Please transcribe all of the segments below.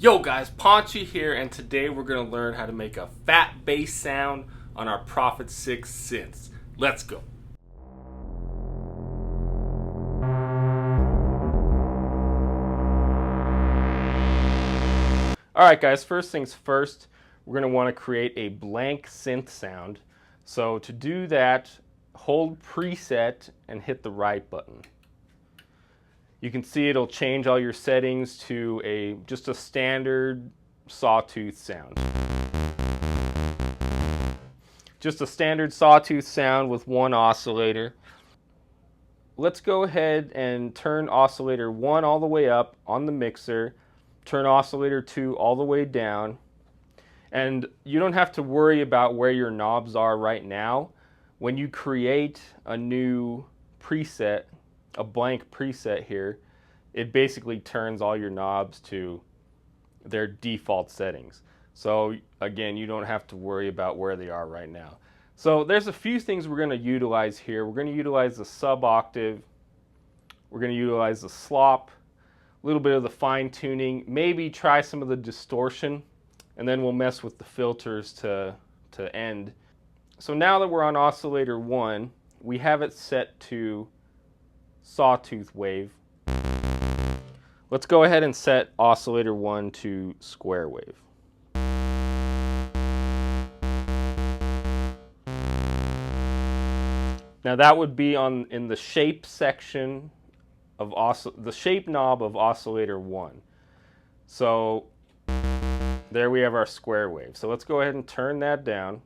Yo guys, Paunchy here, and today we're going to learn how to make a fat bass sound on our Prophet 6 synths. Let's go. Alright guys, first things first, we're going to want to create a blank synth sound. So to do that, hold preset and hit the right button. You can see it'll change all your settings to just a standard sawtooth sound. Just a standard sawtooth sound with one oscillator. Let's go ahead and turn oscillator 1 all the way up on the mixer, turn oscillator 2 all the way down, and you don't have to worry about where your knobs are right now. When you create a new preset, a blank preset here, it basically turns all your knobs to their default settings. So again, you don't have to worry about where they are right now. So there's a few things we're going to utilize here. We're going to utilize the sub-octave, we're going to utilize the slop, a little bit of the fine tuning, maybe try some of the distortion, and then we'll mess with the filters to end. So now that we're on oscillator 1, we have it set to sawtooth wave. Let's go ahead and set oscillator 1 to square wave. Now that would be in the shape section of the shape knob of oscillator 1. So there we have our square wave. So let's go ahead and turn that down.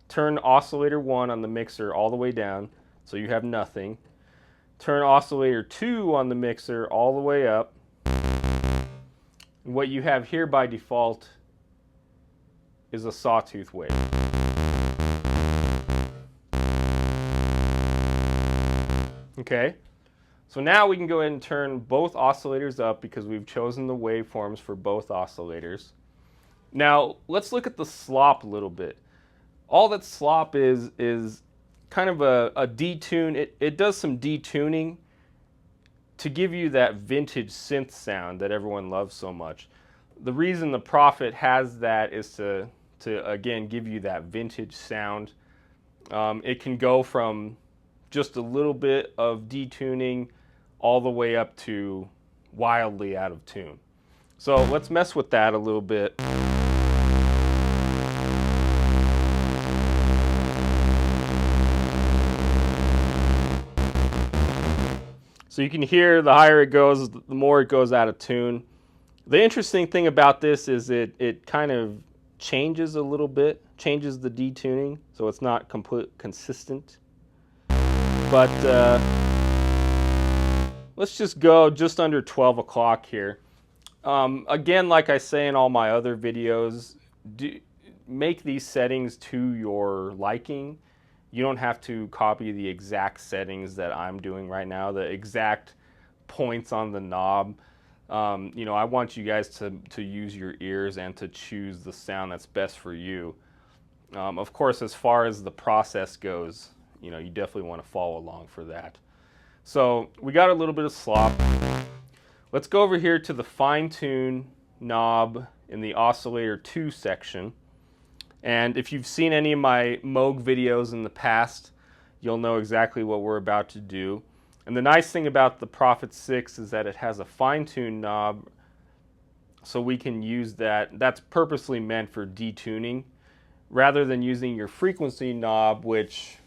Turn oscillator 1 on the mixer all the way down so you have nothing. Turn oscillator 2 on the mixer all the way up. And what you have here by default is a sawtooth wave. Okay, so now we can go ahead and turn both oscillators up because we've chosen the waveforms for both oscillators. Now let's look at the slop a little bit. All that slop is kind of a detune. It does some detuning to give you that vintage synth sound that everyone loves so much. The reason the Prophet has that is to again give you that vintage sound. It can go from just a little bit of detuning all the way up to wildly out of tune. So let's mess with that a little bit. So you can hear the higher it goes, the more it goes out of tune. The interesting thing about this is it kind of changes a little bit, changes the detuning, so it's not consistent. But let's just go just under 12 o'clock here. Again, like I say in all my other videos, make these settings to your liking. You don't have to copy the exact settings that I'm doing right now, the exact points on the knob. You know, I want you guys to use your ears and to choose the sound that's best for you. Of course, as far as the process goes, you know, you definitely want to follow along for that. So we got a little bit of slop. Let's go over here to the fine tune knob in the oscillator 2 section. And if you've seen any of my Moog videos in the past, you'll know exactly what we're about to do. And the nice thing about the Prophet 6 is that it has a fine-tune knob, so we can use that. That's purposely meant for detuning, rather than using your frequency knob, which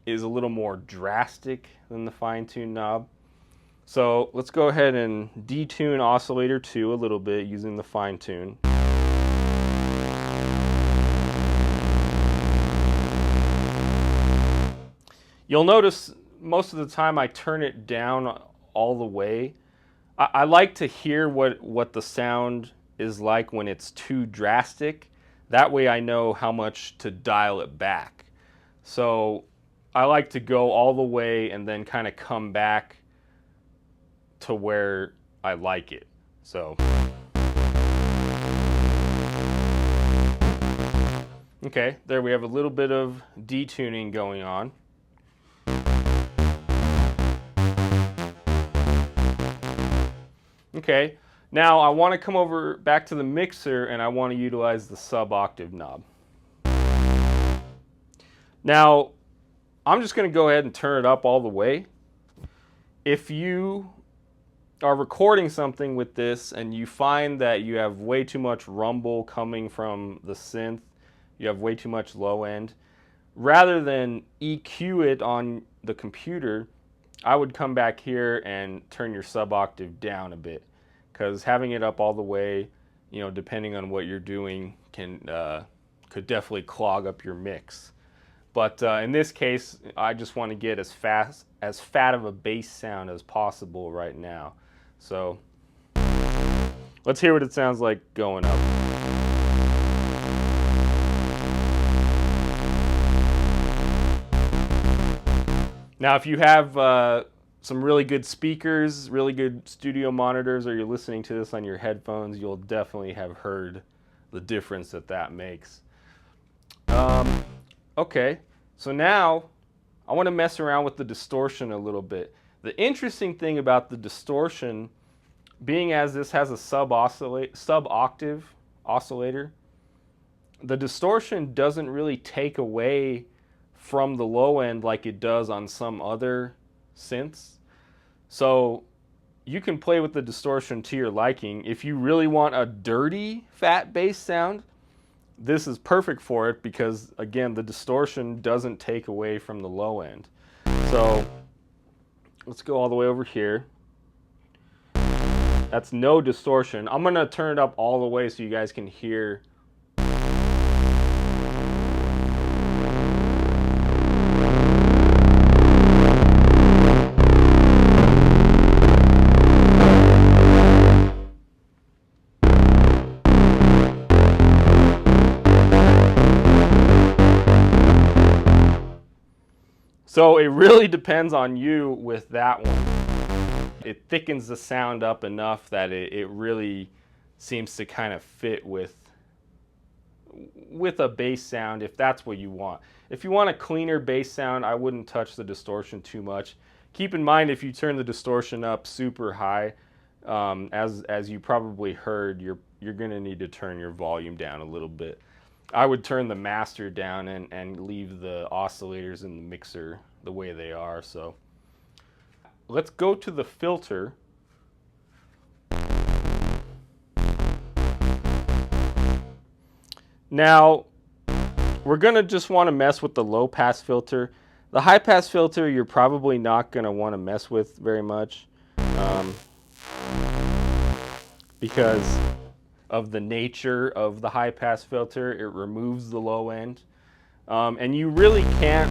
is a little more drastic than the fine-tune knob. So let's go ahead and detune oscillator 2 a little bit using the fine-tune. You'll notice most of the time I turn it down all the way. I like to hear what the sound is like when it's too drastic. That way I know how much to dial it back. So I like to go all the way and then kind of come back to where I like it. So okay, there we have a little bit of detuning going on. Okay, Now I want to come over back to the mixer and I want to utilize the sub-octave knob. Now I'm just going to go ahead and turn it up all the way. If you are recording something with this and you find that you have way too much rumble coming from the synth, you have way too much low end, rather than EQ it on the computer, I would come back here and turn your sub-octave down a bit, because having it up all the way, you know, depending on what you're doing, could definitely clog up your mix. But in this case, I just want to get as fat of a bass sound as possible right now. So let's hear what it sounds like going up. Now, if you have some really good speakers, really good studio monitors, or you're listening to this on your headphones, you'll definitely have heard the difference that makes. Okay, so now I want to mess around with the distortion a little bit. The interesting thing about the distortion, being as this has a sub-octave oscillator, the distortion doesn't really take away from the low end like it does on some other synths. So you can play with the distortion to your liking. If you really want a dirty fat bass sound, this is perfect for it, because again, the distortion doesn't take away from the low end. So let's go all the way over here. That's no distortion. I'm gonna turn it up all the way so you guys can hear. So it really depends on you with that one. It thickens the sound up enough that it really seems to kind of fit with a bass sound, if that's what you want. If you want a cleaner bass sound, I wouldn't touch the distortion too much. Keep in mind, if you turn the distortion up super high, as you probably heard, you're going to need to turn your volume down a little bit. I would turn the master down and leave the oscillators in the mixer the way they are. So let's go to the filter. Now we're gonna just want to mess with the low pass filter. The high pass filter you're probably not gonna want to mess with very much, because of the nature of the high pass filter. It removes the low end, and you really can't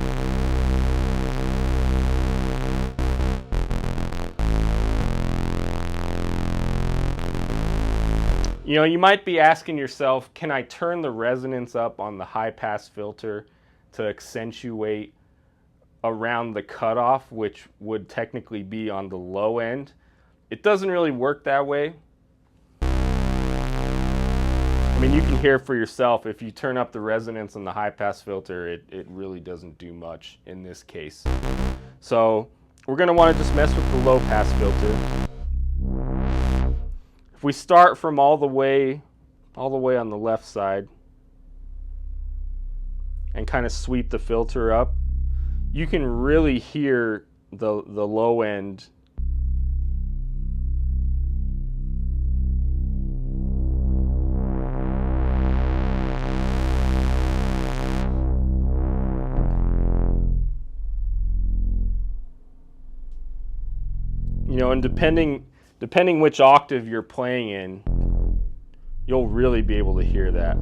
you might be asking yourself, can I turn the resonance up on the high pass filter to accentuate around the cutoff, which would technically be on the low end? It doesn't really work that way. I mean, you can hear for yourself. If you turn up the resonance on the high pass filter, it really doesn't do much in this case. So we're going to want to just mess with the low pass filter. If we start from all the way on the left side and kind of sweep the filter up, you can really hear the low end. And depending which octave you're playing in, you'll really be able to hear that.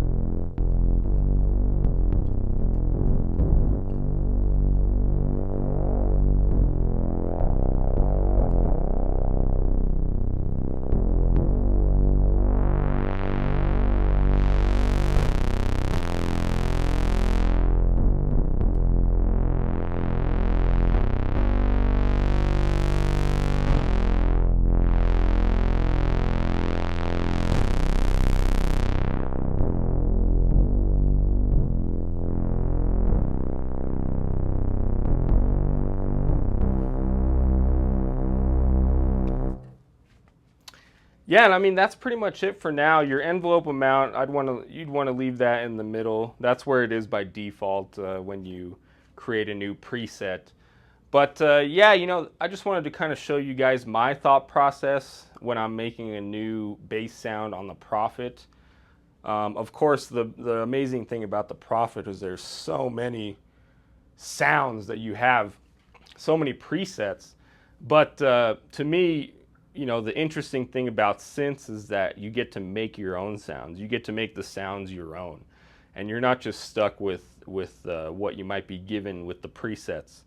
Yeah, and I mean that's pretty much it for now. Your envelope amount, you'd want to leave that in the middle. That's where it is by default when you create a new preset. But yeah, you know, I just wanted to kind of show you guys my thought process when I'm making a new bass sound on the Prophet. Of course, the amazing thing about the Prophet is there's so many sounds that you have, so many presets. But to me, you know, the interesting thing about synths is that you get to make your own sounds. You get to make the sounds your own, and you're not just stuck with what you might be given with the presets.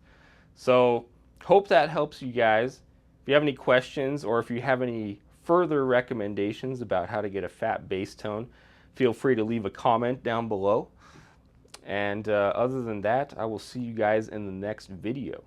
So hope that helps you guys. If you have any questions or if you have any further recommendations about how to get a fat bass tone, feel free to leave a comment down below. And other than that, I will see you guys in the next video.